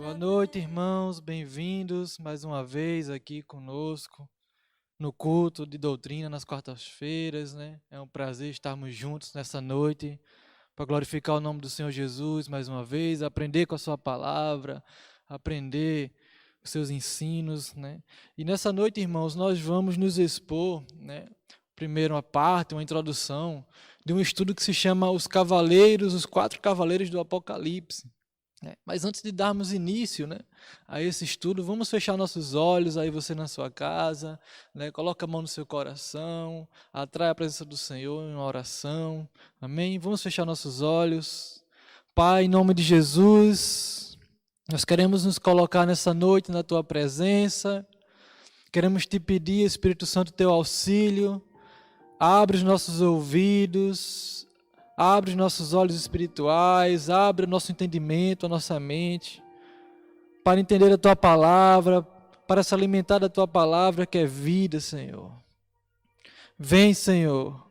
Boa noite, irmãos, bem-vindos mais uma vez aqui conosco no culto de doutrina nas quartas-feiras, né? É um prazer estarmos juntos nessa noite para glorificar o nome do Senhor Jesus mais uma vez, aprender com a sua palavra, aprender os seus ensinos, né? E nessa noite, irmãos, nós vamos nos expor, né? Primeiro uma parte, uma introdução de um estudo que se chama os 4 cavaleiros do Apocalipse. Mas antes de darmos início, né, a esse estudo, vamos fechar nossos olhos, aí você na sua casa, né, coloca a mão no seu coração, atrai a presença do Senhor em uma oração, amém? Vamos fechar nossos olhos. Pai, em nome de Jesus, nós queremos nos colocar nessa noite na Tua presença, queremos Te pedir, Espírito Santo, Teu auxílio, abre os nossos ouvidos, abre os nossos olhos espirituais, abre o nosso entendimento, a nossa mente, para entender a Tua palavra, para se alimentar da Tua palavra que é vida, Senhor. Vem, Senhor,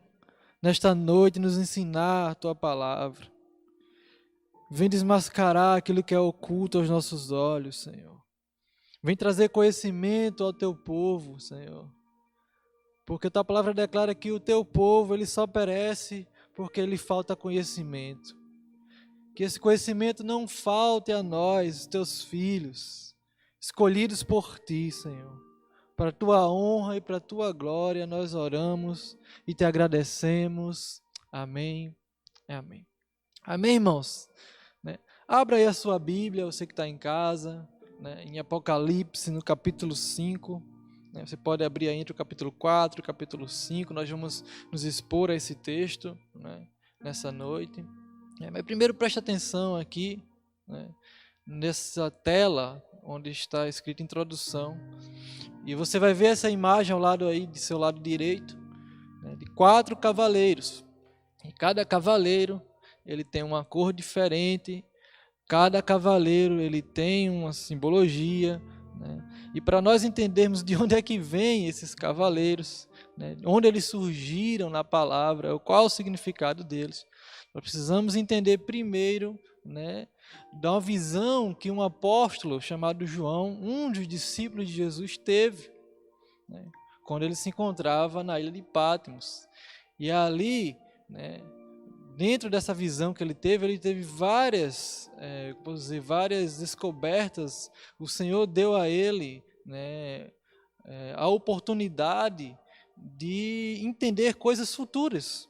nesta noite nos ensinar a Tua palavra. Vem desmascarar aquilo que é oculto aos nossos olhos, Senhor. Vem trazer conhecimento ao Teu povo, Senhor. Porque a Tua palavra declara que o Teu povo, ele só perece porque lhe falta conhecimento. Que esse conhecimento não falte a nós, Teus filhos, escolhidos por Ti, Senhor. Para a Tua honra e para a Tua glória, nós oramos e Te agradecemos. Amém. Amém. Amém, irmãos? Abra aí a sua Bíblia, você que está em casa, em Apocalipse, no capítulo 5. Você pode abrir aí entre o capítulo 4 e o capítulo 5, nós vamos nos expor a esse texto, nessa noite. Mas primeiro preste atenção aqui, nessa tela onde está escrita introdução, e você vai ver essa imagem ao lado aí, de seu lado direito, de 4 cavaleiros, e cada cavaleiro ele tem uma cor diferente, cada cavaleiro ele tem uma simbologia, e para nós entendermos de onde é que vêm esses cavaleiros, onde eles surgiram na palavra, qual o significado deles, nós precisamos entender primeiro, da uma visão que um apóstolo chamado João, um dos discípulos de Jesus, teve, quando ele se encontrava na ilha de Patmos. E ali, dentro dessa visão que ele teve várias, várias descobertas. O Senhor deu a ele, a oportunidade de entender coisas futuras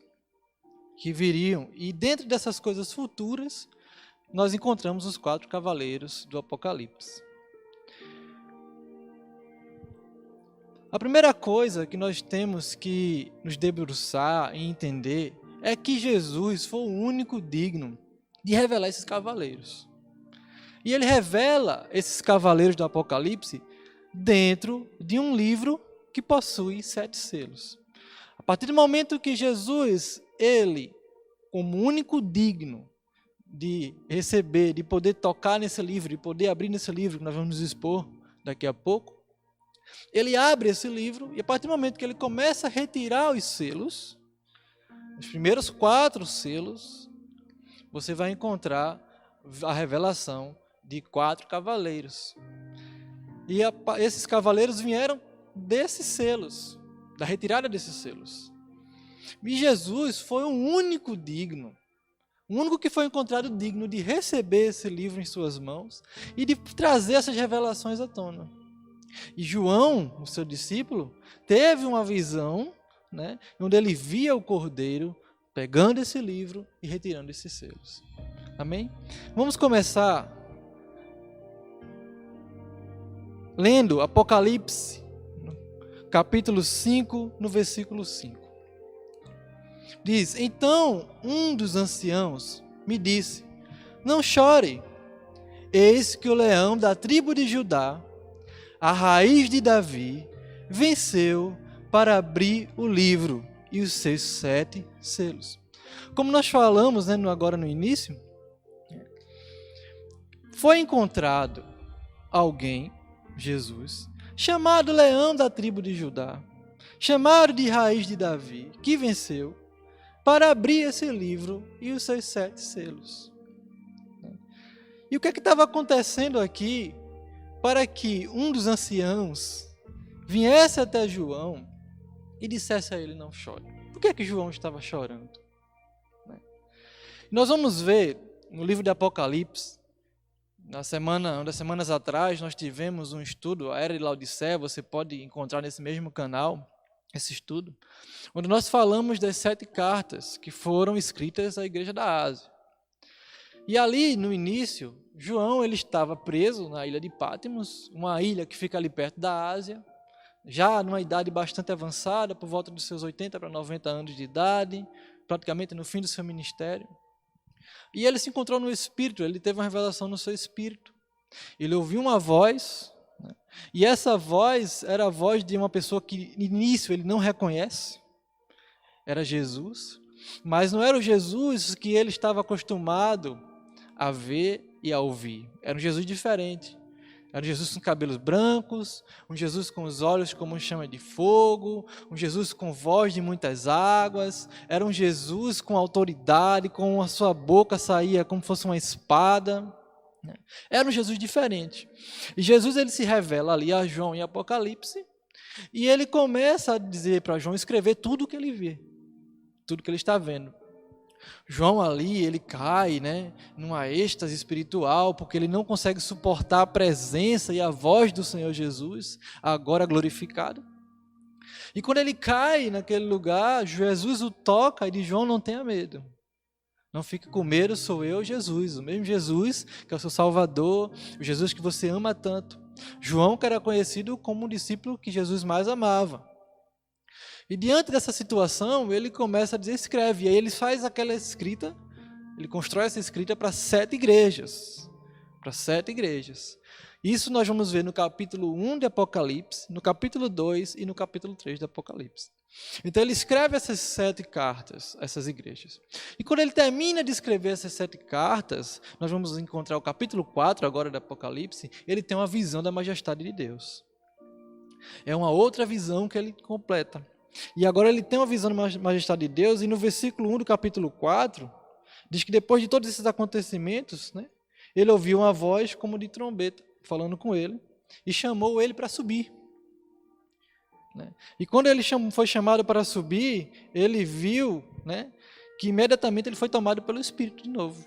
que viriam. E dentro dessas coisas futuras, nós encontramos os 4 cavaleiros do Apocalipse. A primeira coisa que nós temos que nos debruçar e entender é que Jesus foi o único digno de revelar esses cavaleiros. E ele revela esses cavaleiros do Apocalipse dentro de um livro que possui 7 selos. A partir do momento que Jesus, ele, como único digno de receber, de poder tocar nesse livro, de poder abrir nesse livro, que nós vamos nos expor daqui a pouco, ele abre esse livro e a partir do momento que ele começa a retirar os selos, os primeiros 4 selos, você vai encontrar a revelação de 4 cavaleiros. E esses cavaleiros vieram desses selos, da retirada desses selos. E Jesus foi o único digno, o único que foi encontrado digno de receber esse livro em suas mãos e de trazer essas revelações à tona. E João, o seu discípulo, teve uma visão, onde ele via o Cordeiro pegando esse livro e retirando esses selos. Amém? Vamos começar lendo Apocalipse, capítulo 5, no versículo 5. Diz: Então um dos anciãos me disse: Não chore, eis que o leão da tribo de Judá, a raiz de Davi, venceu para abrir o livro e os seus 7 selos. Como nós falamos agora no início, foi encontrado alguém, Jesus, chamado Leão da tribo de Judá, chamado de raiz de Davi, que venceu para abrir esse livro e os seus 7 selos. E o que estava acontecendo aqui para que um dos anciãos viesse até João e dissesse a ele: não chore? Por que João estava chorando? Nós vamos ver no livro de Apocalipse, umas semanas atrás, nós tivemos um estudo, a Era de Laodiceia, você pode encontrar nesse mesmo canal, esse estudo, onde nós falamos das 7 cartas que foram escritas à igreja da Ásia. E ali, no início, João ele estava preso na ilha de Patmos, uma ilha que fica ali perto da Ásia, já numa idade bastante avançada, por volta dos seus 80 para 90 anos de idade, praticamente no fim do seu ministério. E ele se encontrou no Espírito, ele teve uma revelação no seu Espírito. Ele ouviu uma voz, né? E essa voz era a voz de uma pessoa que, no início, ele não reconhece. Era Jesus, mas não era o Jesus que ele estava acostumado a ver e a ouvir. Era um Jesus diferente. Era um Jesus com cabelos brancos, um Jesus com os olhos como chama de fogo, um Jesus com voz de muitas águas, era um Jesus com autoridade, com a sua boca saía como fosse uma espada. Era um Jesus diferente. E Jesus ele se revela ali a João em Apocalipse, e ele começa a dizer para João escrever tudo o que ele vê, tudo que ele está vendo. João ali, ele cai, numa êxtase espiritual, porque ele não consegue suportar a presença e a voz do Senhor Jesus, agora glorificado. E quando ele cai naquele lugar, Jesus o toca e diz: João, não tenha medo. Não fique com medo, sou eu, Jesus, o mesmo Jesus que é o seu Salvador, o Jesus que você ama tanto. João, que era conhecido como o discípulo que Jesus mais amava. E diante dessa situação, ele começa a dizer: escreve. E aí ele faz aquela escrita, ele constrói essa escrita para 7 igrejas. Para 7 igrejas. Isso nós vamos ver no capítulo 1 de Apocalipse, no capítulo 2 e no capítulo 3 de Apocalipse. Então ele escreve essas 7 cartas, essas igrejas. E quando ele termina de escrever essas 7 cartas, nós vamos encontrar o capítulo 4 agora de Apocalipse, ele tem uma visão da majestade de Deus. É uma outra visão que ele completa. E agora ele tem uma visão da majestade de Deus, e no versículo 1 do capítulo 4, diz que depois de todos esses acontecimentos, ele ouviu uma voz como de trombeta, falando com ele, e chamou ele para subir. E quando ele foi chamado para subir, ele viu que imediatamente ele foi tomado pelo Espírito de novo.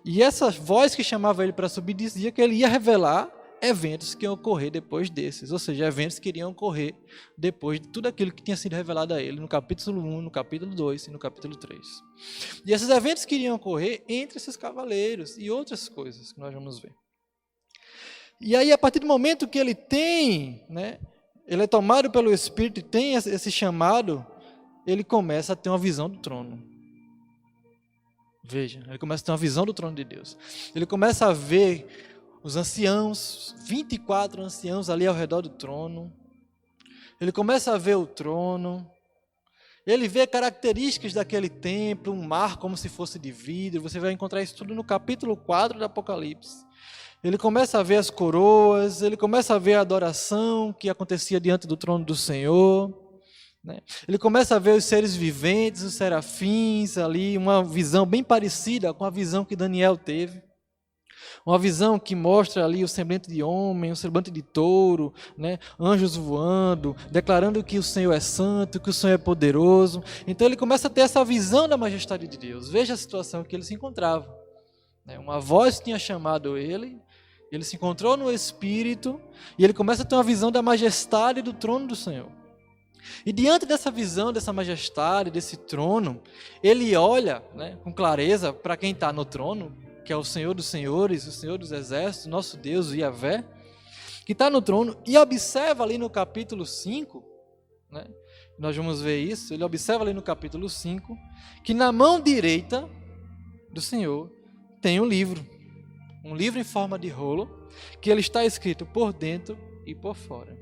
E essa voz que chamava ele para subir dizia que ele ia revelar eventos que iam ocorrer depois desses, ou seja, eventos que iriam ocorrer depois de tudo aquilo que tinha sido revelado a ele no capítulo 1, no capítulo 2 e no capítulo 3. E esses eventos que iriam ocorrer entre esses cavaleiros e outras coisas que nós vamos ver. E aí, a partir do momento que ele tem, ele é tomado pelo Espírito e tem esse chamado, ele começa a ter uma visão do trono. Veja, ele começa a ter uma visão do trono de Deus. Ele começa a ver os anciãos, 24 anciãos ali ao redor do trono. Ele começa a ver o trono. Ele vê características daquele templo, um mar como se fosse de vidro. Você vai encontrar isso tudo no capítulo 4 do Apocalipse. Ele começa a ver as coroas, ele começa a ver a adoração que acontecia diante do trono do Senhor. Ele começa a ver os seres viventes, os serafins ali, uma visão bem parecida com a visão que Daniel teve. Uma visão que mostra ali o semblante de homem, o semblante de touro, anjos voando, declarando que o Senhor é santo, que o Senhor é poderoso. Então ele começa a ter essa visão da majestade de Deus. Veja a situação que ele se encontrava. Uma voz tinha chamado ele, ele se encontrou no Espírito e ele começa a ter uma visão da majestade do trono do Senhor. E diante dessa visão, dessa majestade, desse trono, ele olha com clareza para quem está no trono, que é o Senhor dos Senhores, o Senhor dos Exércitos, nosso Deus, Yahvé, que está no trono, e observa ali no capítulo 5, nós vamos ver isso, ele observa ali no capítulo 5, que na mão direita do Senhor tem um livro em forma de rolo, que ele está escrito por dentro e por fora.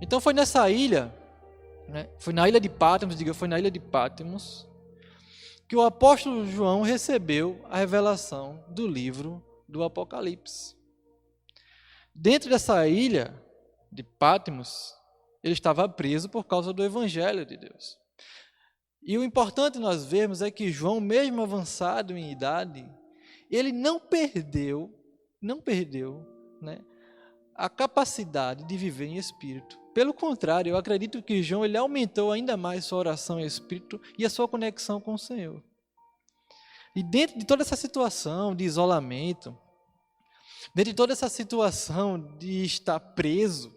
Então foi nessa ilha, foi na ilha de Patmos, que o apóstolo João recebeu a revelação do livro do Apocalipse. Dentro dessa ilha de Patmos, ele estava preso por causa do Evangelho de Deus. E o importante nós vermos é que João, mesmo avançado em idade, ele não perdeu, né, a capacidade de viver em espírito. Pelo contrário, eu acredito que João ele aumentou ainda mais sua oração em espírito e a sua conexão com o Senhor. E dentro de toda essa situação de isolamento, dentro de toda essa situação de estar preso,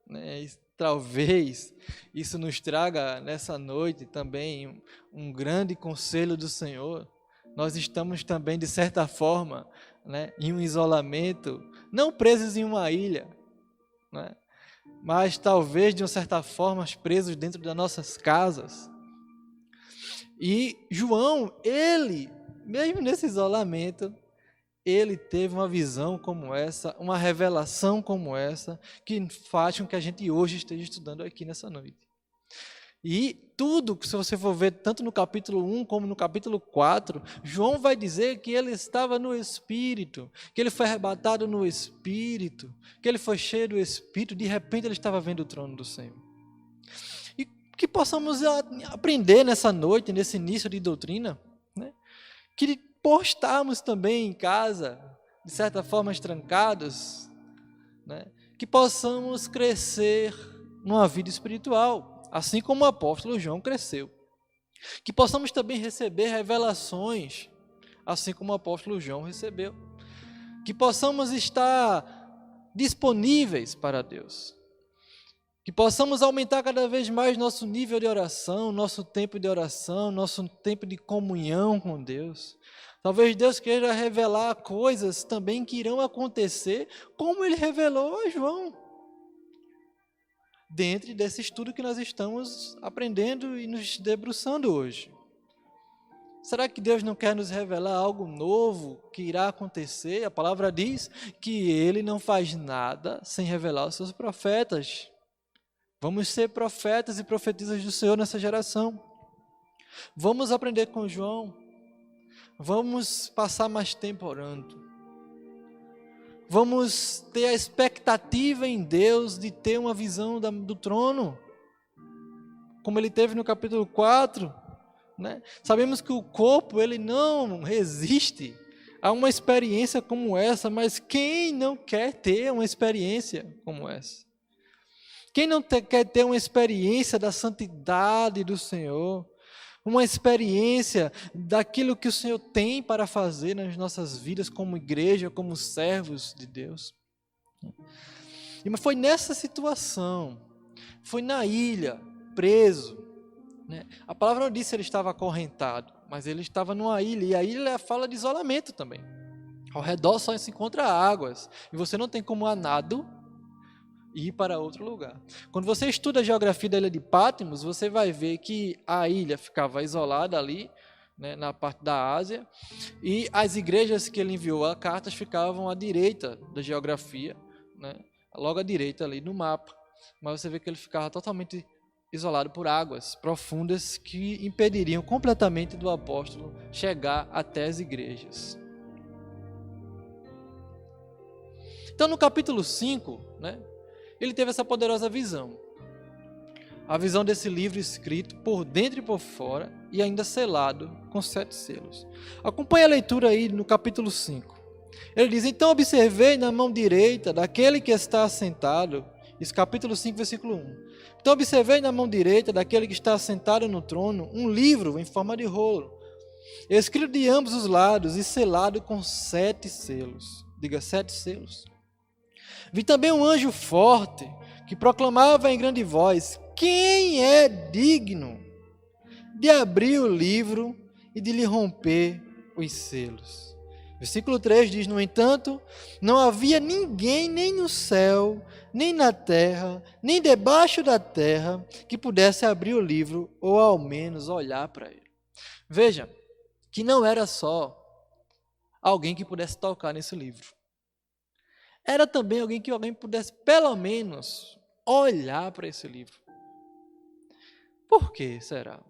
né, talvez isso nos traga nessa noite também um grande conselho do Senhor. Nós estamos também, de certa forma, né, em um isolamento, não presos em uma ilha, né, mas talvez, de uma certa forma, presos dentro das nossas casas. E João, ele, mesmo nesse isolamento, ele teve uma visão como essa, uma revelação como essa, que faz com que a gente hoje esteja estudando aqui nessa noite. E tudo, se você for ver, tanto no capítulo 1 como no capítulo 4, João vai dizer que ele estava no Espírito, que ele foi arrebatado no Espírito, que ele foi cheio do Espírito, de repente ele estava vendo o trono do Senhor. E que possamos aprender nessa noite, nesse início de doutrina, né? Que por estarmos também em casa, de certa forma trancados, né, que possamos crescer numa vida espiritual, assim como o apóstolo João cresceu. Que possamos também receber revelações, assim como o apóstolo João recebeu. Que possamos estar disponíveis para Deus. Que possamos aumentar cada vez mais nosso nível de oração, nosso tempo de oração, nosso tempo de comunhão com Deus. Talvez Deus queira revelar coisas também que irão acontecer, como Ele revelou a João. Dentro desse estudo que nós estamos aprendendo e nos debruçando hoje. Será que Deus não quer nos revelar algo novo que irá acontecer? A palavra diz que Ele não faz nada sem revelar os seus profetas. Vamos ser profetas e profetisas do Senhor nessa geração. Vamos aprender com João. Vamos passar mais tempo orando. Vamos ter a expectativa em Deus de ter uma visão do trono, como ele teve no capítulo 4. Né? Sabemos que o corpo ele não resiste a uma experiência como essa, mas quem não quer ter uma experiência como essa? Quem não quer ter uma experiência da santidade do Senhor? Uma experiência daquilo que o Senhor tem para fazer nas nossas vidas como igreja, como servos de Deus. E foi nessa situação, foi na ilha, preso. Né? A palavra não disse que ele estava acorrentado, mas ele estava numa ilha, e a ilha fala de isolamento também. Ao redor só se encontra águas, e você não tem como a nado ir para outro lugar. Quando você estuda a geografia da ilha de Patmos, você vai ver que a ilha ficava isolada ali, né, na parte da Ásia, e as igrejas que ele enviou a cartas ficavam à direita da geografia, né, logo à direita ali no mapa. Mas você vê que ele ficava totalmente isolado por águas profundas que impediriam completamente do apóstolo chegar até as igrejas. Então, no capítulo 5, né, ele teve essa poderosa visão. A visão desse livro escrito por dentro e por fora e ainda selado com 7 selos. Acompanhe a leitura aí no capítulo 5. Ele diz: então observei na mão direita daquele que está assentado, isso capítulo 5, versículo 1. Então observei na mão direita daquele que está assentado no trono um livro em forma de rolo, escrito de ambos os lados e selado com 7 selos. Diga 7 selos. Vi também um anjo forte que proclamava em grande voz: quem é digno de abrir o livro e de lhe romper os selos? Versículo 3 diz: no entanto, não havia ninguém nem no céu, nem na terra, nem debaixo da terra, que pudesse abrir o livro ou ao menos olhar para ele. Veja, que não era só alguém que pudesse tocar nesse livro. Era também alguém que alguém pudesse, pelo menos, olhar para esse livro. Por que será?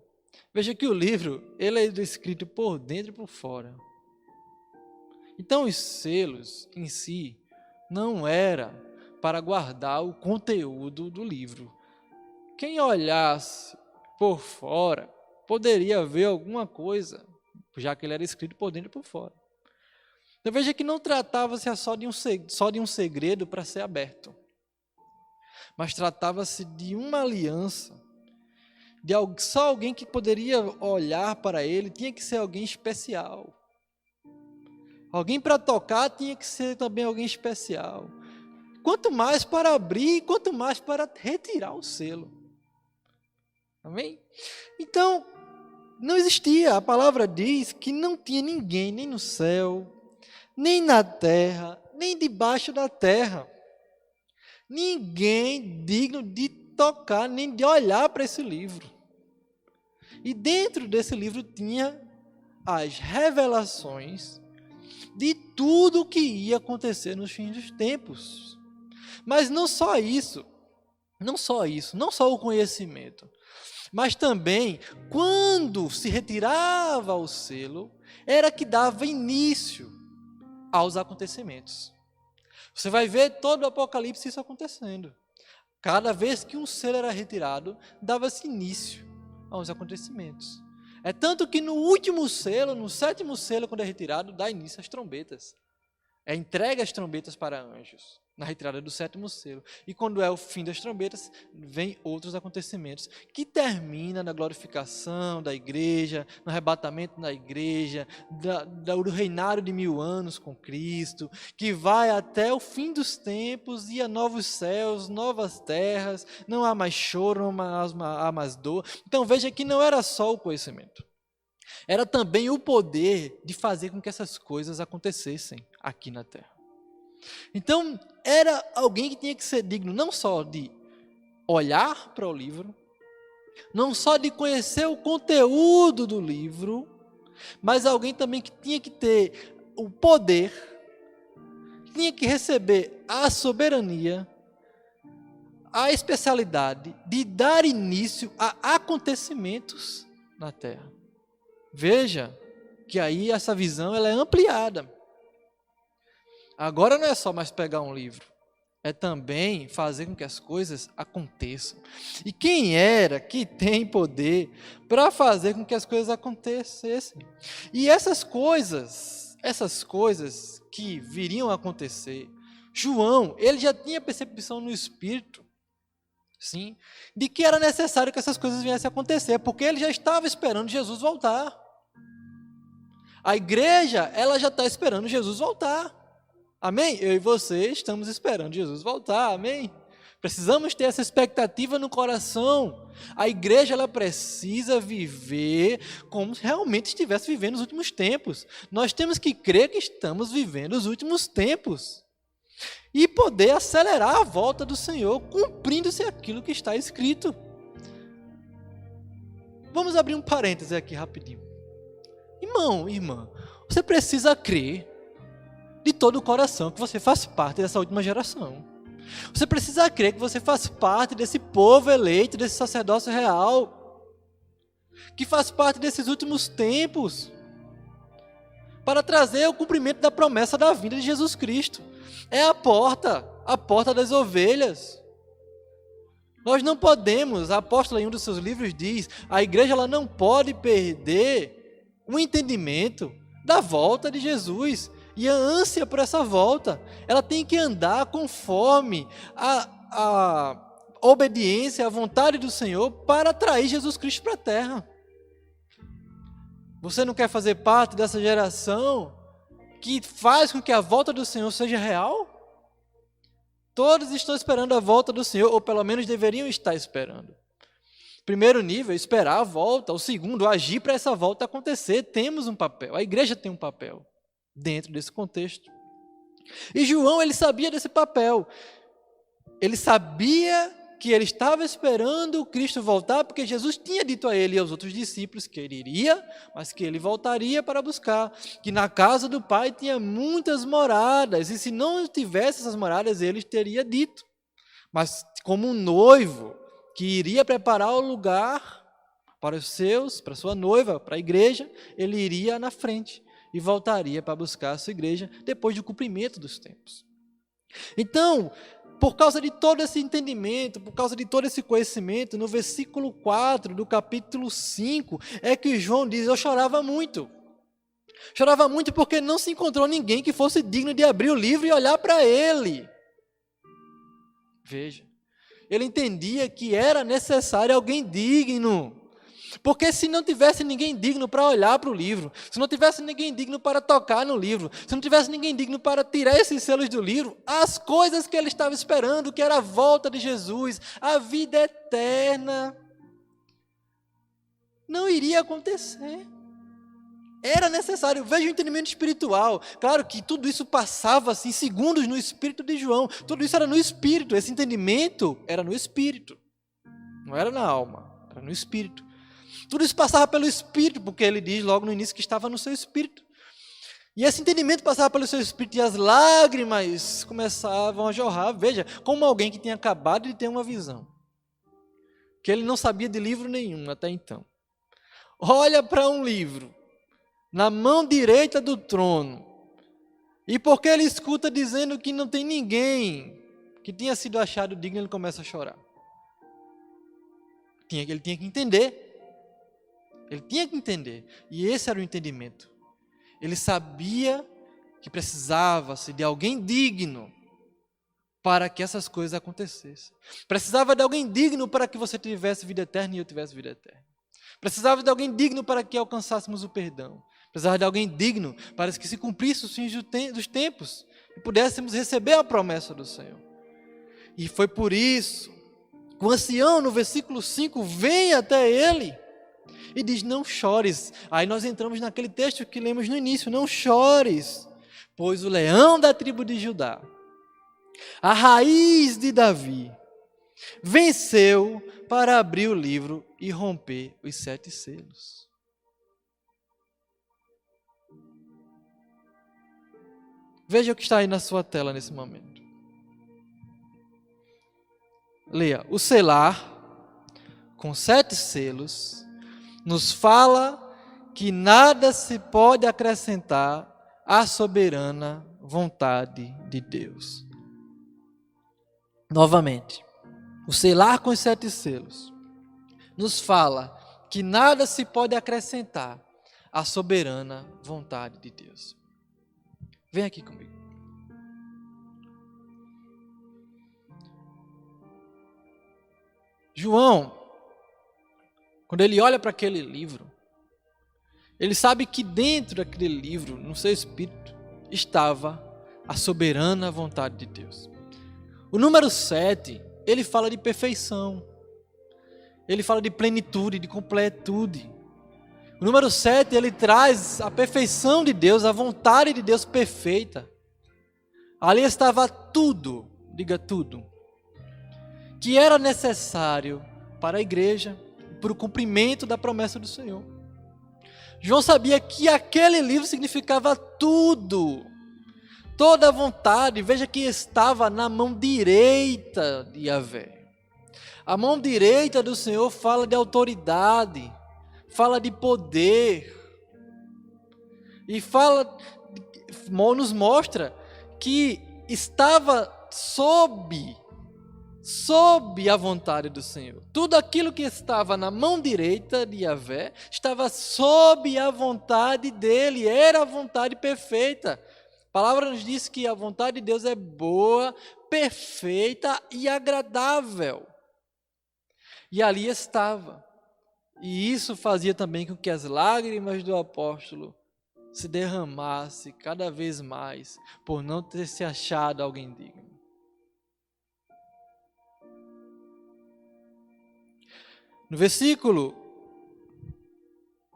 Veja que o livro ele é escrito por dentro e por fora. Então, os selos em si não era para guardar o conteúdo do livro. Quem olhasse por fora poderia haver alguma coisa, já que ele era escrito por dentro e por fora. Então veja que não tratava-se só de um segredo para ser aberto, mas tratava-se de uma aliança, de só alguém que poderia olhar para ele, tinha que ser alguém especial. Alguém para tocar tinha que ser também alguém especial. Quanto mais para abrir, quanto mais para retirar o selo. Amém? Então, não existia, a palavra diz que não tinha ninguém, nem no céu, nem na terra, nem debaixo da terra. Ninguém digno de tocar, nem de olhar para esse livro. E dentro desse livro tinha as revelações de tudo o que ia acontecer nos fins dos tempos. Mas não só isso, não só o conhecimento, mas também, quando se retirava o selo, era que dava início aos acontecimentos. Você vai ver todo o Apocalipse isso acontecendo. Cada vez que um selo era retirado, dava-se início aos acontecimentos. É tanto que no último selo, no 7º selo, quando é retirado, dá início às trombetas. É entregue as trombetas para anjos, na retirada do 7º selo. E quando é o fim das trombetas, vem outros acontecimentos, que termina na glorificação da igreja, no arrebatamento da igreja, do reinado de 1000 anos com Cristo, que vai até o fim dos tempos e a novos céus, novas terras, não há mais choro, não há mais dor. Então veja que não era só o conhecimento. Era também o poder de fazer com que essas coisas acontecessem aqui na terra. Então, era alguém que tinha que ser digno não só de olhar para o livro, não só de conhecer o conteúdo do livro, mas alguém também que tinha que ter o poder, tinha que receber a soberania, a especialidade de dar início a acontecimentos na terra. Veja que aí essa visão ela é ampliada. Agora não é só mais pegar um livro, é também fazer com que as coisas aconteçam. E quem era que tem poder para fazer com que as coisas acontecessem? E essas coisas que viriam a acontecer, João, ele já tinha percepção no Espírito, sim, de que era necessário que essas coisas viessem a acontecer, porque ele já estava esperando Jesus voltar. A igreja, ela já está esperando Jesus voltar. Amém? Eu e você estamos esperando Jesus voltar. Amém? Precisamos ter essa expectativa no coração. A igreja, ela precisa viver como se realmente estivesse vivendo os últimos tempos. Nós temos que crer que estamos vivendo os últimos tempos. E poder acelerar a volta do Senhor, cumprindo-se aquilo que está escrito. Vamos abrir um parêntese aqui rapidinho. Irmão, irmã, você precisa crer de todo o coração que você faz parte dessa última geração. Você precisa crer que você faz parte desse povo eleito, desse sacerdócio real, que faz parte desses últimos tempos, para trazer o cumprimento da promessa da vinda de Jesus Cristo. É a porta das ovelhas. Nós não podemos, a apóstola em um dos seus livros diz, a igreja ela não pode perder o entendimento da volta de Jesus e a ânsia por essa volta. Ela tem que andar conforme a obediência, a vontade do Senhor para atrair Jesus Cristo para a terra. Você não quer fazer parte dessa geração que faz com que a volta do Senhor seja real? Todos estão esperando a volta do Senhor, ou pelo menos deveriam estar esperando. Primeiro nível, esperar a volta. O segundo, agir para essa volta acontecer. Temos um papel, a igreja tem um papel dentro desse contexto. E João, ele sabia desse papel. Ele sabia que ele estava esperando o Cristo voltar, porque Jesus tinha dito a ele e aos outros discípulos que ele iria, mas que ele voltaria para buscar. Que na casa do Pai tinha muitas moradas, e se não tivesse essas moradas, ele teria dito. Mas como um noivo que iria preparar o lugar para os seus, para a sua noiva, para a igreja, ele iria na frente e voltaria para buscar a sua igreja depois do cumprimento dos tempos. Então, por causa de todo esse entendimento, por causa de todo esse conhecimento, no versículo 4 do capítulo 5, é que João diz: eu chorava muito. Chorava muito porque não se encontrou ninguém que fosse digno de abrir o livro e olhar para ele. Veja, ele entendia que era necessário alguém digno. Porque se não tivesse ninguém digno para olhar para o livro, se não tivesse ninguém digno para tocar no livro, se não tivesse ninguém digno para tirar esses selos do livro, as coisas que ele estava esperando, que era a volta de Jesus, a vida eterna, não iria acontecer. Era necessário. Veja o entendimento espiritual. Claro que tudo isso passava assim, segundos no espírito de João. Tudo isso era no espírito. Esse entendimento era no espírito. Não era na alma, era no espírito. Tudo isso passava pelo espírito, porque ele diz logo no início que estava no seu espírito. E esse entendimento passava pelo seu espírito e as lágrimas começavam a jorrar. Veja, como alguém que tinha acabado de ter uma visão, que ele não sabia de livro nenhum até então. Olha para um livro na mão direita do trono, e porque ele escuta dizendo que não tem ninguém que tinha sido achado digno, ele começa a chorar. Ele tinha que entender. Ele tinha que entender. E esse era o entendimento. Ele sabia que precisava-se de alguém digno para que essas coisas acontecessem. Precisava de alguém digno para que você tivesse vida eterna e eu tivesse vida eterna. Precisava de alguém digno para que alcançássemos o perdão. Precisava de alguém digno para que se cumprisse os fins dos tempos e pudéssemos receber a promessa do Senhor. E foi por isso que o ancião, no versículo 5, vem até ele e diz: não chores. Aí nós entramos naquele texto que lemos no início: não chores, pois o leão da tribo de Judá, a raiz de Davi, venceu para abrir o livro e romper os 7 selos. Veja o que está aí na sua tela nesse momento. Leia: o selar, com 7 selos, nos fala que nada se pode acrescentar à soberana vontade de Deus. Novamente, o selar com os 7 selos nos fala que nada se pode acrescentar à soberana vontade de Deus. Vem aqui comigo. João, quando ele olha para aquele livro, ele sabe que dentro daquele livro, no seu espírito, estava a soberana vontade de Deus. O número 7, ele fala de perfeição. Ele fala de plenitude, de completude. O número 7, ele traz a perfeição de Deus, a vontade de Deus perfeita. Ali estava tudo, diga tudo, que era necessário para a igreja, para o cumprimento da promessa do Senhor. João sabia que aquele livro significava tudo, toda a vontade. Veja que estava na mão direita de Yahvé. A mão direita do Senhor fala de autoridade, fala de poder, e nos mostra que estava sob a vontade do Senhor. Tudo aquilo que estava na mão direita de Yahvé estava sob a vontade dele, era a vontade perfeita. A palavra nos diz que a vontade de Deus é boa, perfeita e agradável. E ali estava. E isso fazia também com que as lágrimas do apóstolo se derramassem cada vez mais, por não ter se achado alguém digno. No versículo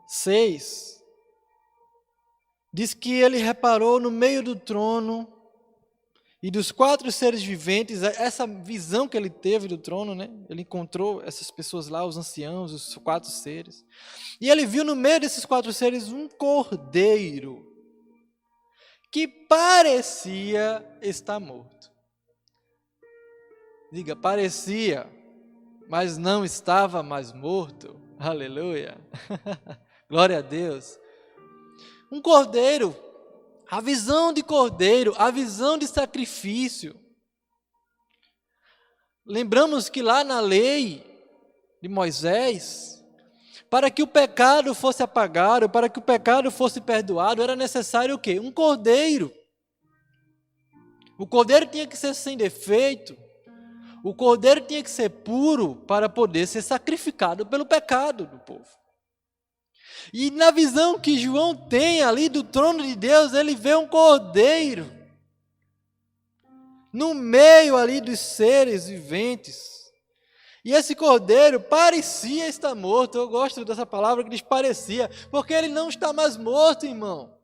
6, diz que ele reparou no meio do trono e dos 4 seres viventes, essa visão que ele teve do trono, né? Ele encontrou essas pessoas lá, os anciãos, os 4 seres. E ele viu no meio desses 4 seres um cordeiro que parecia estar morto. Diga, parecia, mas não estava mais morto. Aleluia. Glória a Deus. Um cordeiro. A visão de cordeiro, a visão de sacrifício, Lembramos que lá na lei de Moisés, para que o pecado fosse apagado, para que o pecado fosse perdoado, era necessário o quê? Um cordeiro. O cordeiro tinha que ser sem defeito. O cordeiro tinha que ser puro para poder ser sacrificado pelo pecado do povo. E na visão que João tem ali do trono de Deus, ele vê um cordeiro no meio ali dos seres viventes. E esse cordeiro parecia estar morto. Eu gosto dessa palavra que diz parecia, porque ele não está mais morto, irmão.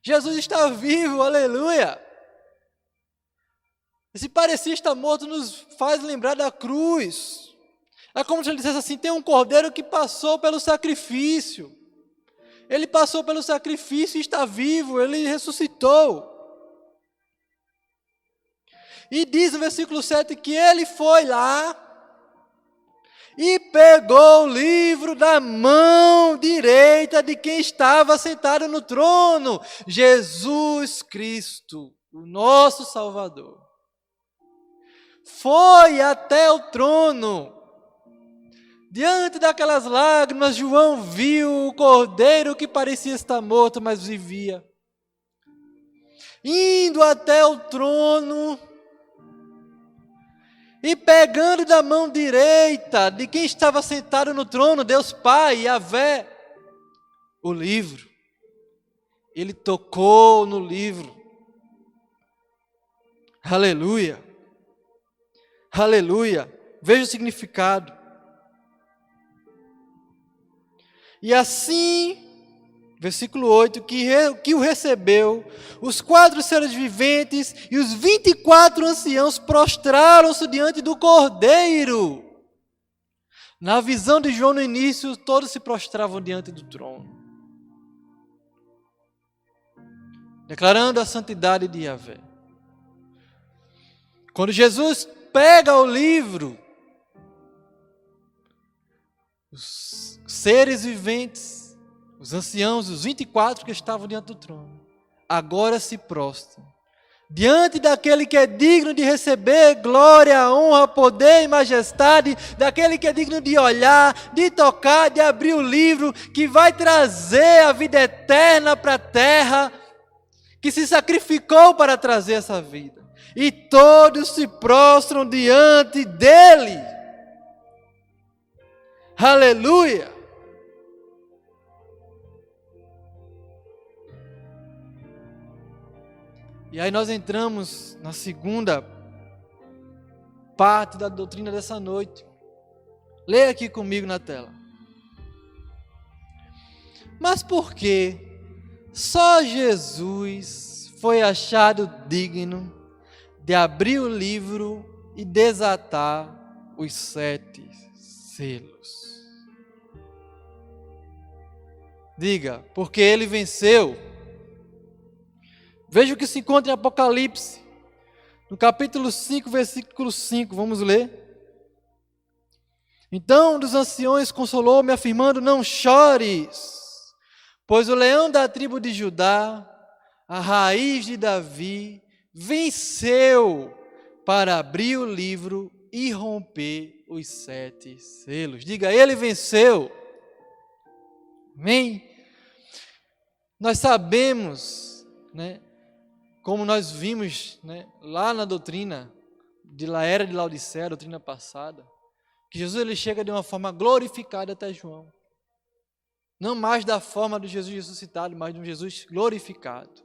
Jesus está vivo, aleluia. Esse parecia estar morto nos faz lembrar da cruz. É como se ele dissesse assim, tem um cordeiro que passou pelo sacrifício. Ele passou pelo sacrifício e está vivo, ele ressuscitou. E diz no versículo 7 que ele foi lá e pegou o livro da mão direita de quem estava sentado no trono, Jesus Cristo, o nosso Salvador. Foi até o trono. Diante daquelas lágrimas, João viu o cordeiro que parecia estar morto, mas vivia. Indo até o trono e pegando da mão direita de quem estava sentado no trono, Deus Pai, Yahvé, o livro. Ele tocou no livro. Aleluia. Aleluia. Veja o significado. E assim, versículo 8, que o recebeu, os 4 seres viventes e os 24 anciãos prostraram-se diante do Cordeiro. Na visão de João no início, todos se prostravam diante do trono, declarando a santidade de Yahvé. Quando Jesus pega o livro, os seres viventes, os anciãos, os 24 que estavam diante do trono, agora se prostram diante daquele que é digno de receber glória, honra, poder e majestade, daquele que é digno de olhar, de tocar, de abrir o livro, que vai trazer a vida eterna para a terra, que se sacrificou para trazer essa vida. E todos se prostram diante dele. Aleluia! E aí nós entramos na segunda parte da doutrina dessa noite. Leia aqui comigo na tela. Mas por que só Jesus foi achado digno de abrir o livro e desatar os 7 selos? Diga, porque ele venceu. Veja o que se encontra em Apocalipse, no capítulo 5, versículo 5, vamos ler. Então um dos anciões consolou-me, afirmando, não chores, pois o leão da tribo de Judá, a raiz de Davi, venceu para abrir o livro e romper os 7 selos. Diga, ele venceu. Amém? Nós sabemos, né? Como nós vimos, né, lá na doutrina da era de Laodiceia, a doutrina passada, que Jesus ele chega de uma forma glorificada até João. Não mais da forma do Jesus ressuscitado, mas de um Jesus glorificado,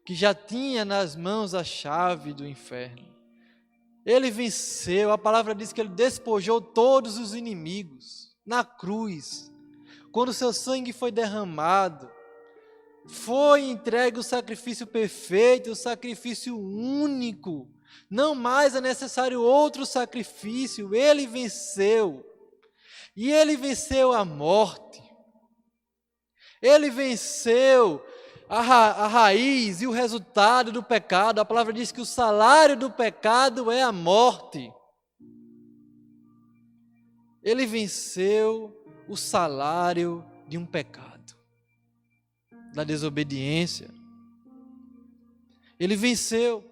que já tinha nas mãos a chave do inferno. Ele venceu, a palavra diz que ele despojou todos os inimigos na cruz. Quando o seu sangue foi derramado, foi entregue o sacrifício perfeito, o sacrifício único. Não mais é necessário outro sacrifício. Ele venceu. E ele venceu a morte. Ele venceu a raiz e o resultado do pecado. A palavra diz que o salário do pecado é a morte. Ele venceu o salário de um pecado, da desobediência. Ele venceu.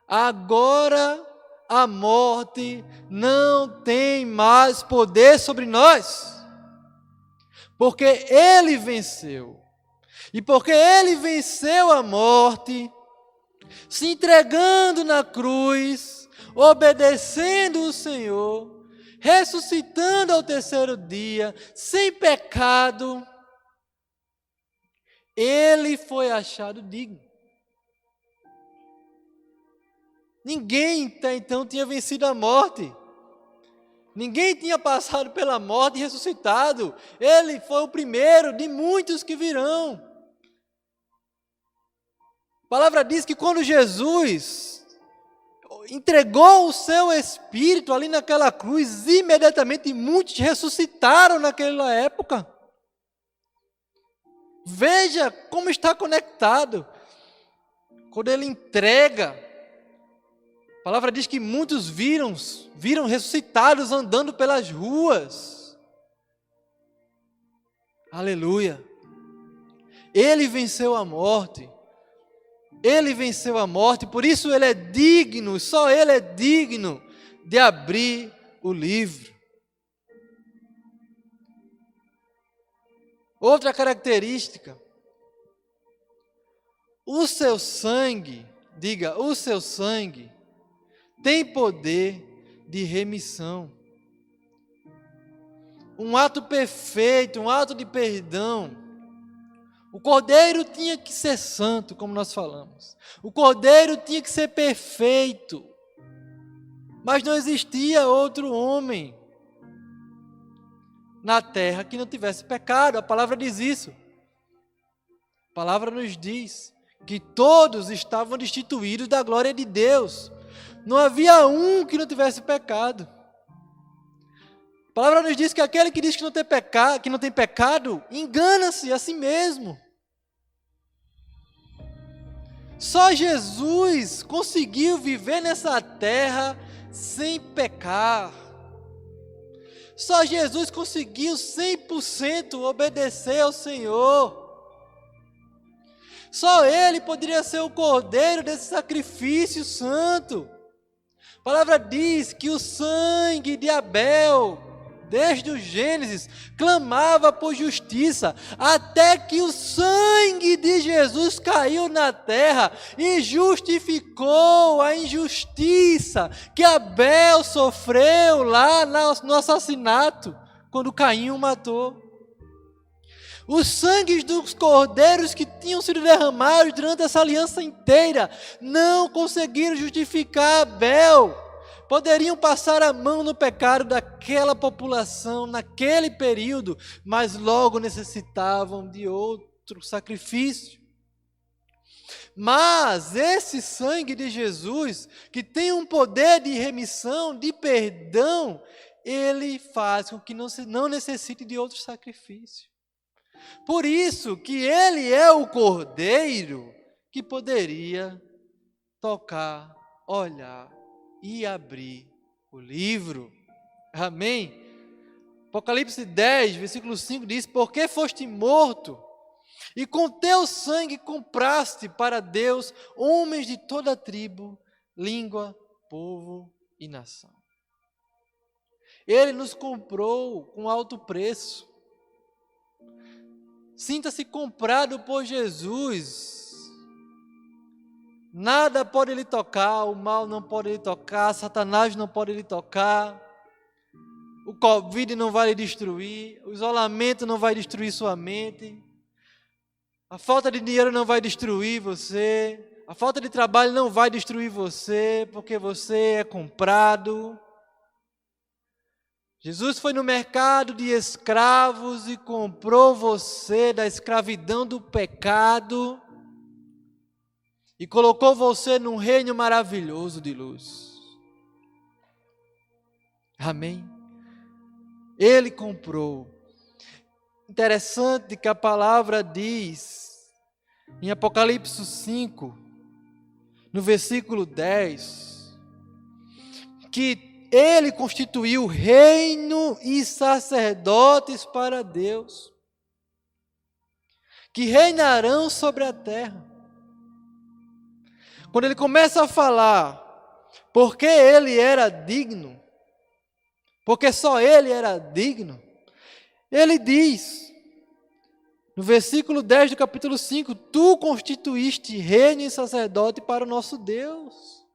Agora a morte não tem mais poder sobre nós. Porque Ele venceu. E porque Ele venceu a morte, se entregando na cruz, obedecendo o Senhor, ressuscitando ao terceiro dia, sem pecado, Ele foi achado digno. Ninguém até então tinha vencido a morte. Ninguém tinha passado pela morte e ressuscitado. Ele foi o primeiro de muitos que virão. A palavra diz que quando Jesus entregou o seu Espírito ali naquela cruz, imediatamente muitos ressuscitaram naquela época. Veja como está conectado. Quando Ele entrega, a palavra diz que muitos viram ressuscitados andando pelas ruas. Aleluia. Ele venceu a morte. Ele venceu a morte, por isso Ele é digno, só Ele é digno de abrir o livro. Outra característica, o seu sangue, diga, o seu sangue tem poder de remissão. Um ato perfeito, um ato de perdão. O cordeiro tinha que ser santo, como nós falamos. O cordeiro tinha que ser perfeito. Mas não existia outro homem na terra que não tivesse pecado. A palavra diz isso. A palavra nos diz que todos estavam destituídos da glória de Deus. Não havia um que não tivesse pecado. A palavra nos diz que aquele que diz que não tem pecado, engana-se a si mesmo. Só Jesus conseguiu viver nessa terra sem pecar. Só Jesus conseguiu 100% obedecer ao Senhor. Só Ele poderia ser o cordeiro desse sacrifício santo. A palavra diz que o sangue de Abel, desde o Gênesis, clamava por justiça, até que o sangue de Jesus caiu na terra e justificou a injustiça que Abel sofreu lá no assassinato, quando Caim o matou. Os sangues dos cordeiros que tinham sido derramados durante essa aliança inteira não conseguiram justificar Abel. Poderiam passar a mão no pecado daquela população naquele período, mas logo necessitavam de outro sacrifício. Mas esse sangue de Jesus, que tem um poder de remissão, de perdão, ele faz com que não necessite de outro sacrifício. Por isso que ele é o cordeiro que poderia tocar, olhar e abrir o livro. Amém? Apocalipse 10, versículo 5 diz: porque foste morto, e com teu sangue compraste para Deus homens de toda tribo, língua, povo e nação. Ele nos comprou com alto preço. Sinta-se comprado por Jesus. Nada pode lhe tocar, o mal não pode lhe tocar, Satanás não pode lhe tocar, o Covid não vai lhe destruir, o isolamento não vai destruir sua mente, a falta de dinheiro não vai destruir você, a falta de trabalho não vai destruir você, porque você é comprado. Jesus foi no mercado de escravos e comprou você da escravidão do pecado e colocou você num reino maravilhoso de luz. Amém? Ele comprou. Interessante que a palavra diz em Apocalipse 5, no versículo 10, que Ele constituiu reino e sacerdotes para Deus, que reinarão sobre a terra. Quando ele começa a falar, porque ele era digno, porque só ele era digno, ele diz, no versículo 10 do capítulo 5, tu constituíste reino e sacerdote para o nosso Deus.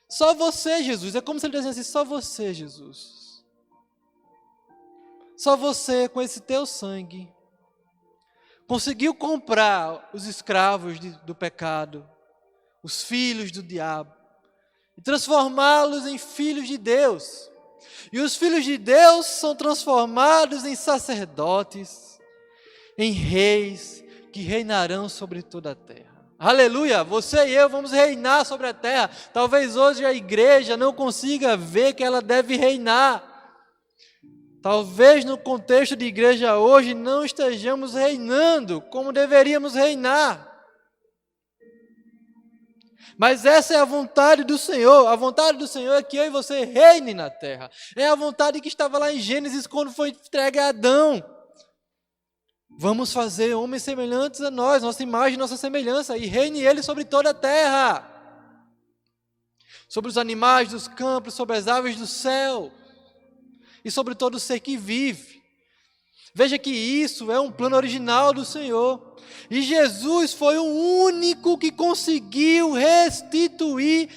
Só você, Jesus. É como se ele dissesse assim, só você, Jesus. Só você, com esse teu sangue, conseguiu comprar os escravos do pecado, os filhos do diabo, e transformá-los em filhos de Deus. E os filhos de Deus são transformados em sacerdotes, em reis, que reinarão sobre toda a terra. Aleluia! Você e eu vamos reinar sobre a terra. Talvez hoje a igreja não consiga ver que ela deve reinar. Talvez no contexto de igreja hoje não estejamos reinando como deveríamos reinar. Mas essa é a vontade do Senhor. A vontade do Senhor é que eu e você reine na terra. É a vontade que estava lá em Gênesis quando foi entregue a Adão. Vamos fazer homens semelhantes a nós, nossa imagem, nossa semelhança, e reine ele sobre toda a terra. Sobre os animais dos campos, sobre as aves do céu, e sobre todo ser que vive. Veja que isso é um plano original do Senhor. E Jesus foi o único que conseguiu restituir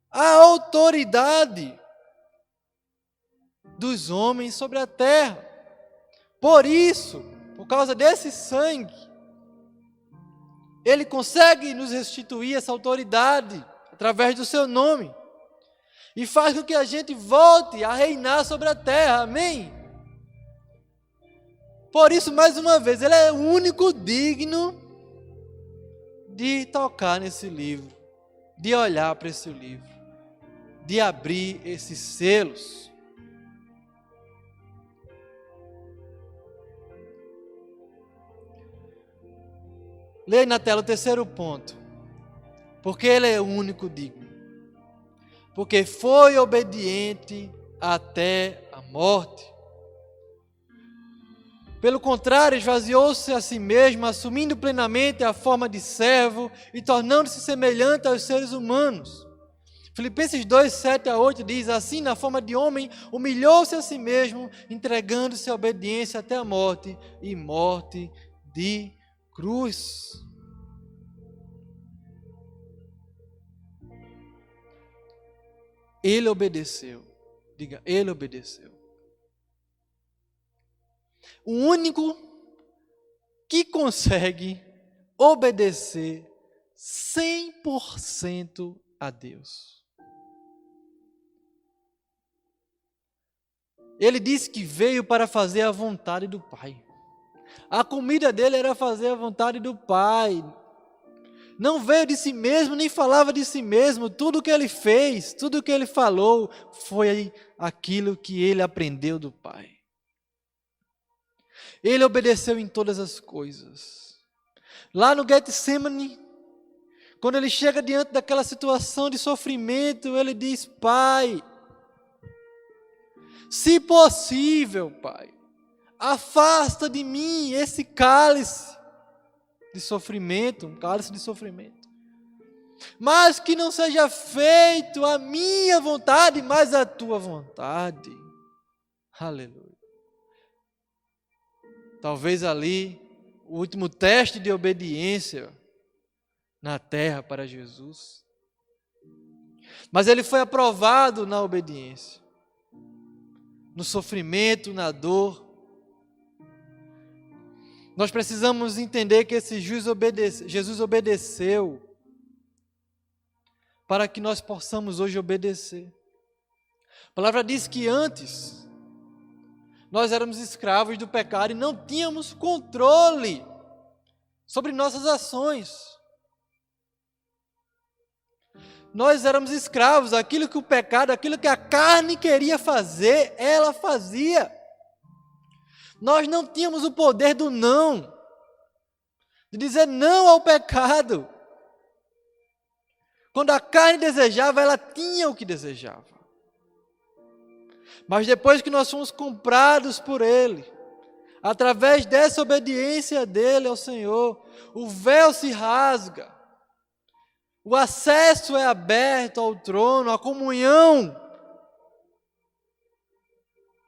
a autoridade dos homens sobre a terra. Por isso, por causa desse sangue, Ele consegue nos restituir essa autoridade através do seu nome. E faz com que a gente volte a reinar sobre a terra. Amém? Por isso, mais uma vez, Ele é o único digno de tocar nesse livro, de olhar para esse livro, de abrir esses selos. Leia na tela o terceiro ponto. Porque Ele é o único digno. Porque foi obediente até a morte. Pelo contrário, esvaziou-se a si mesmo, assumindo plenamente a forma de servo e tornando-se semelhante aos seres humanos. Filipenses 2, 7 a 8 diz, assim, na forma de homem, humilhou-se a si mesmo, entregando-se à obediência até a morte, e morte de cruz. Ele obedeceu. Diga, Ele obedeceu. O único que consegue obedecer 100% a Deus. Ele disse que veio para fazer a vontade do Pai. A comida dele era fazer a vontade do Pai. Não veio de si mesmo, nem falava de si mesmo. Tudo que ele fez, tudo que ele falou, foi aquilo que ele aprendeu do Pai. Ele obedeceu em todas as coisas. Lá no Getsemane, quando ele chega diante daquela situação de sofrimento, ele diz, Pai, se possível, Pai, afasta de mim esse cálice de sofrimento, um cálice de sofrimento. Mas que não seja feito a minha vontade, mas a tua vontade. Aleluia. Talvez ali, o último teste de obediência na terra para Jesus. Mas ele foi aprovado na obediência, no sofrimento, na dor. Nós precisamos entender que esse Jesus obedeceu para que nós possamos hoje obedecer. A palavra diz que antes nós éramos escravos do pecado e não tínhamos controle sobre nossas ações. Nós éramos escravos, aquilo que o pecado, aquilo que a carne queria fazer, ela fazia. Nós não tínhamos o poder do não, de dizer não ao pecado. Quando a carne desejava, ela tinha o que desejava. Mas depois que nós fomos comprados por Ele, através dessa obediência dele ao Senhor, o véu se rasga. O acesso é aberto ao trono, a comunhão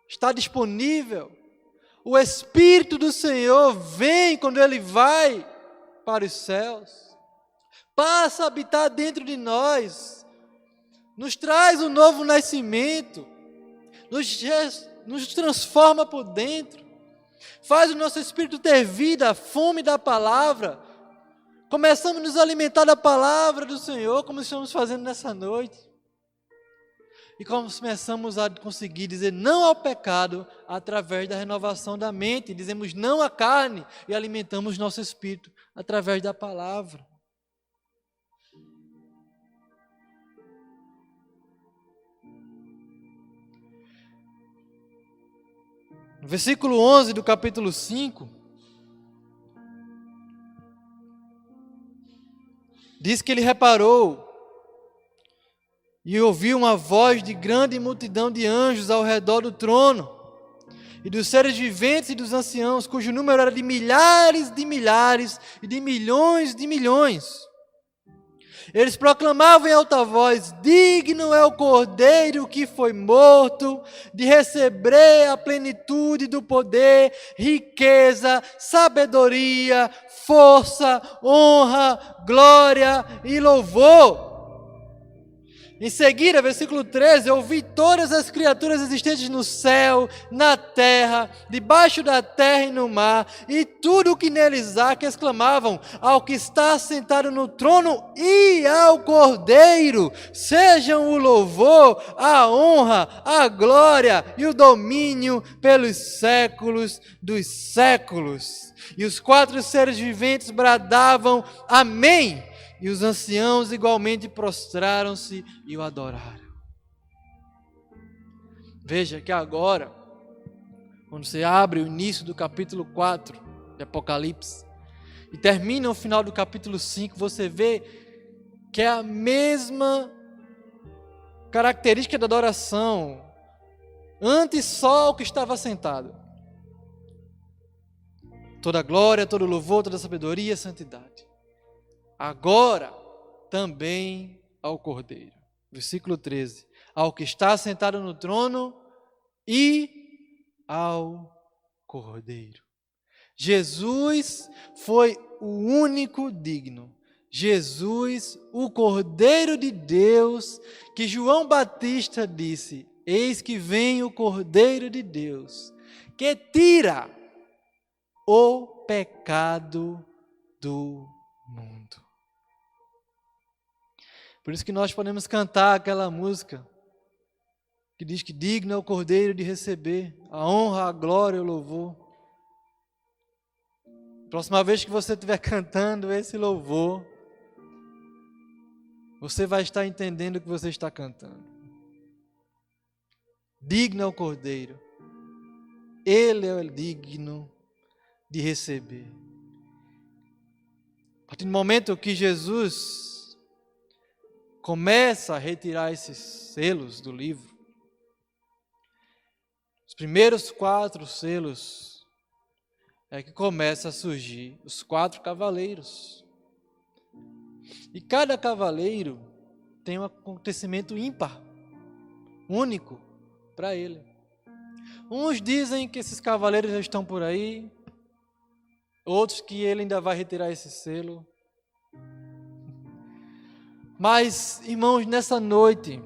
está disponível. O Espírito do Senhor vem quando Ele vai para os céus, passa a habitar dentro de nós, nos traz um novo nascimento, nos transforma por dentro, faz o nosso espírito ter vida, a fome da palavra. Começamos a nos alimentar da palavra do Senhor, como estamos fazendo nessa noite. E começamos a conseguir dizer não ao pecado através da renovação da mente. Dizemos não à carne e alimentamos nosso espírito através da palavra. No versículo 11 do capítulo 5, diz que ele reparou e ouviu uma voz de grande multidão de anjos ao redor do trono, e dos seres viventes e dos anciãos, cujo número era de milhares e de milhões. Eles proclamavam em alta voz: digno é o Cordeiro que foi morto, de receber a plenitude do poder, riqueza, sabedoria, força, honra, glória e louvor. Em seguida, versículo 13, eu vi todas as criaturas existentes no céu, na terra, debaixo da terra e no mar, e tudo o que neles há, que exclamavam: ao que está sentado no trono e ao Cordeiro, sejam o louvor, a honra, a glória e o domínio pelos séculos dos séculos. E os 4 seres viventes bradavam: amém! E os anciãos igualmente prostraram-se e o adoraram. Veja que agora, quando você abre o início do capítulo 4 de Apocalipse e termina o final do capítulo 5, você vê que é a mesma característica da adoração. Antes só o que estava sentado. Toda glória, todo louvor, toda sabedoria, santidade. Agora também ao Cordeiro. Versículo 13. Ao que está sentado no trono e ao Cordeiro. Jesus foi o único digno. Jesus, o Cordeiro de Deus, que João Batista disse: eis que vem o Cordeiro de Deus, que tira o pecado do mundo. Por isso que nós podemos cantar aquela música que diz que digno é o Cordeiro de receber a honra, a glória e o louvor. Próxima vez que você estiver cantando esse louvor, você vai estar entendendo o que você está cantando. Digno é o Cordeiro. Ele é digno de receber. A partir do momento que Jesus começa a retirar esses selos do livro, os primeiros 4 selos, é que começa a surgir os 4 cavaleiros. E cada cavaleiro tem um acontecimento ímpar, único para ele. Uns dizem que esses cavaleiros já estão por aí, outros que ele ainda vai retirar esse selo. Mas, irmãos, nessa noite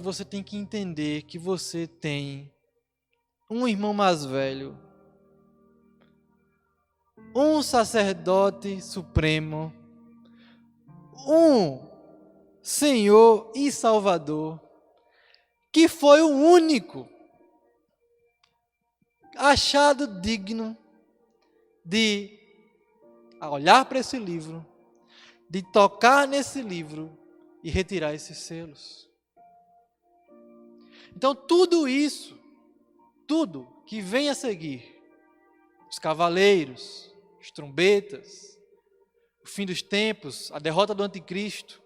você tem que entender que você tem um irmão mais velho, um sacerdote supremo, um Senhor e Salvador, que foi o único achado digno de olhar para esse livro, de tocar nesse livro e retirar esses selos. Então tudo isso, tudo que vem a seguir, os cavaleiros, os trombetas, o fim dos tempos, a derrota do anticristo,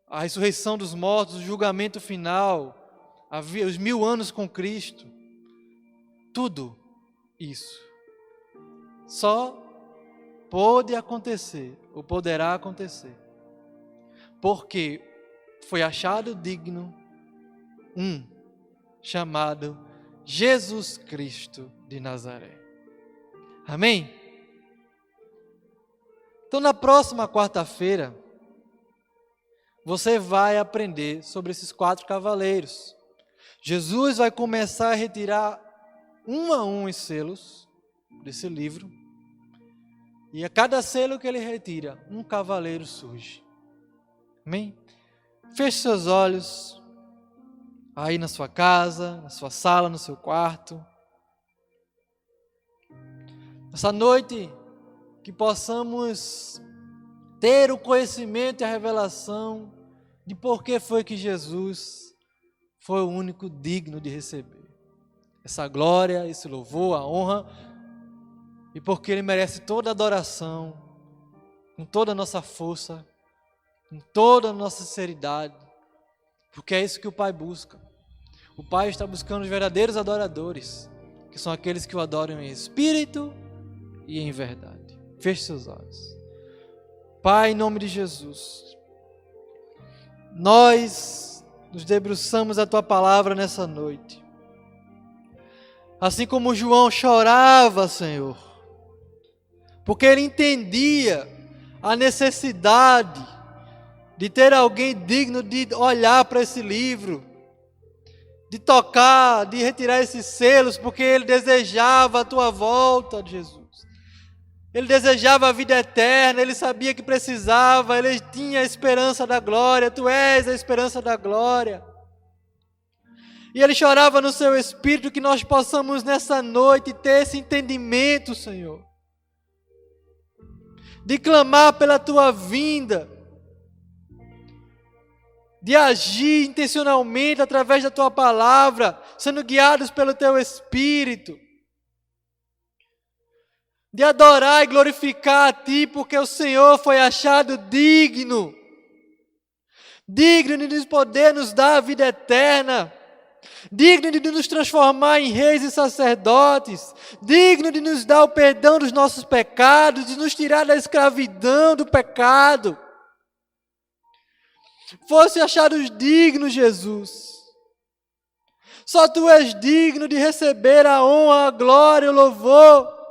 a ressurreição dos mortos, o julgamento final, os 1000 anos com Cristo, tudo isso só pôde acontecer, ou poderá acontecer, porque foi achado digno um chamado Jesus Cristo de Nazaré. Amém? Então, na próxima quarta-feira, você vai aprender sobre esses 4 cavaleiros. Jesus vai começar a retirar um a um os selos desse livro. E a cada selo que ele retira, um cavaleiro surge. Amém? Feche seus olhos, aí na sua casa, na sua sala, no seu quarto. Essa noite, que possamos ter o conhecimento e a revelação de por que foi que Jesus foi o único digno de receber essa glória, esse louvor, a honra, e porque Ele merece toda a adoração, com toda a nossa força, com toda a nossa sinceridade, porque é isso que o Pai busca. O Pai está buscando os verdadeiros adoradores, que são aqueles que o adoram em espírito e em verdade. Feche seus olhos. Pai, em nome de Jesus, nós nos debruçamos a Tua palavra nessa noite. Assim como João chorava, Senhor, porque ele entendia a necessidade de ter alguém digno de olhar para esse livro, de tocar, de retirar esses selos, porque ele desejava a Tua volta, Jesus. Ele desejava a vida eterna, ele sabia que precisava, ele tinha a esperança da glória, Tu és a esperança da glória. E ele chorava no seu espírito que nós possamos nessa noite ter esse entendimento, Senhor, de clamar pela Tua vinda, de agir intencionalmente através da Tua palavra, sendo guiados pelo Teu Espírito, de adorar e glorificar a Ti, porque o Senhor foi achado digno de poder nos dar a vida eterna, digno de nos transformar em reis e sacerdotes, digno de nos dar o perdão dos nossos pecados, de nos tirar da escravidão do pecado. Fosse achados dignos, Jesus. Só Tu és digno de receber a honra, a glória, o louvor.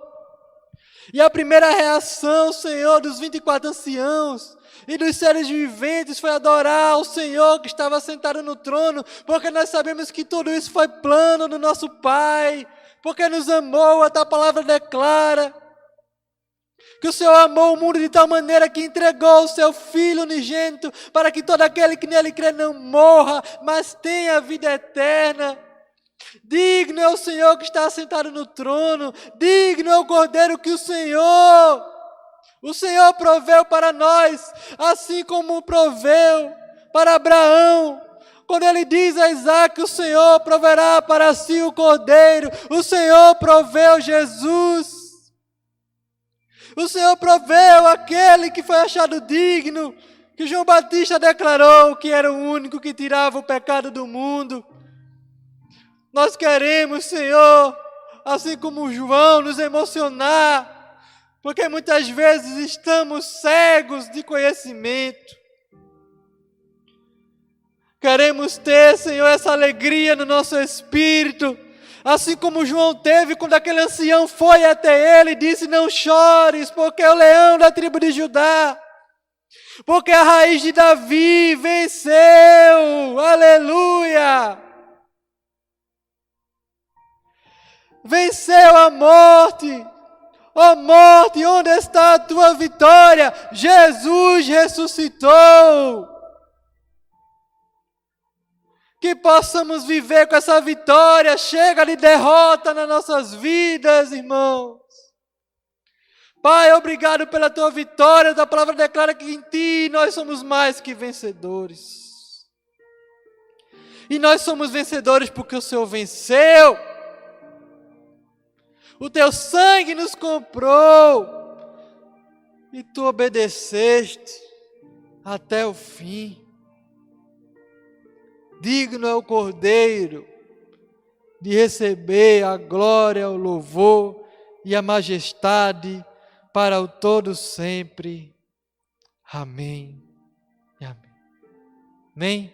E a primeira reação, Senhor, dos 24 anciãos e dos seres viventes foi adorar o Senhor que estava sentado no trono, porque nós sabemos que tudo isso foi plano do nosso Pai, porque nos amou, a Tua palavra declara que o Senhor amou o mundo de tal maneira que entregou o Seu Filho unigênito, para que todo aquele que nele crê não morra, mas tenha a vida eterna. Digno é o Senhor que está sentado no trono, digno é o Cordeiro que o Senhor proveu para nós, assim como proveu para Abraão. Quando ele diz a Isaac, o Senhor proverá para si o Cordeiro, o Senhor proveu Jesus. O Senhor proveu aquele que foi achado digno, que João Batista declarou que era o único que tirava o pecado do mundo. Nós queremos, Senhor, assim como João, nos emocionar, porque muitas vezes estamos cegos de conhecimento. Queremos ter, Senhor, essa alegria no nosso espírito, assim como João teve quando aquele ancião foi até ele e disse: não chores, porque é o leão da tribo de Judá, porque a raiz de Davi venceu, aleluia! Venceu a morte. Ó morte, onde está a tua vitória? Jesus ressuscitou. Que possamos viver com essa vitória. Chega de derrota nas nossas vidas, irmãos. Pai, obrigado pela tua vitória. A palavra declara que em Ti nós somos mais que vencedores. E nós somos vencedores porque o Senhor venceu. O Teu sangue nos comprou e Tu obedeceste até o fim. Digno é o Cordeiro de receber a glória, o louvor e a majestade, para o todo sempre. Amém e amém. Amém?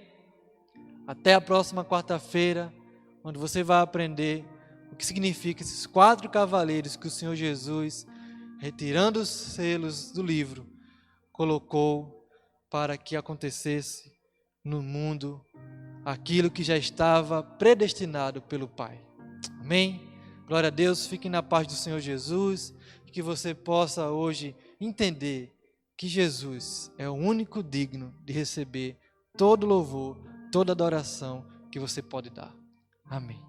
Até a próxima quarta-feira, onde você vai aprender o que significa esses 4 cavaleiros que o Senhor Jesus, retirando os selos do livro, colocou para que acontecesse no mundo aquilo que já estava predestinado pelo Pai. Amém? Glória a Deus, fique na paz do Senhor Jesus, e que você possa hoje entender que Jesus é o único digno de receber todo louvor, toda adoração que você pode dar. Amém.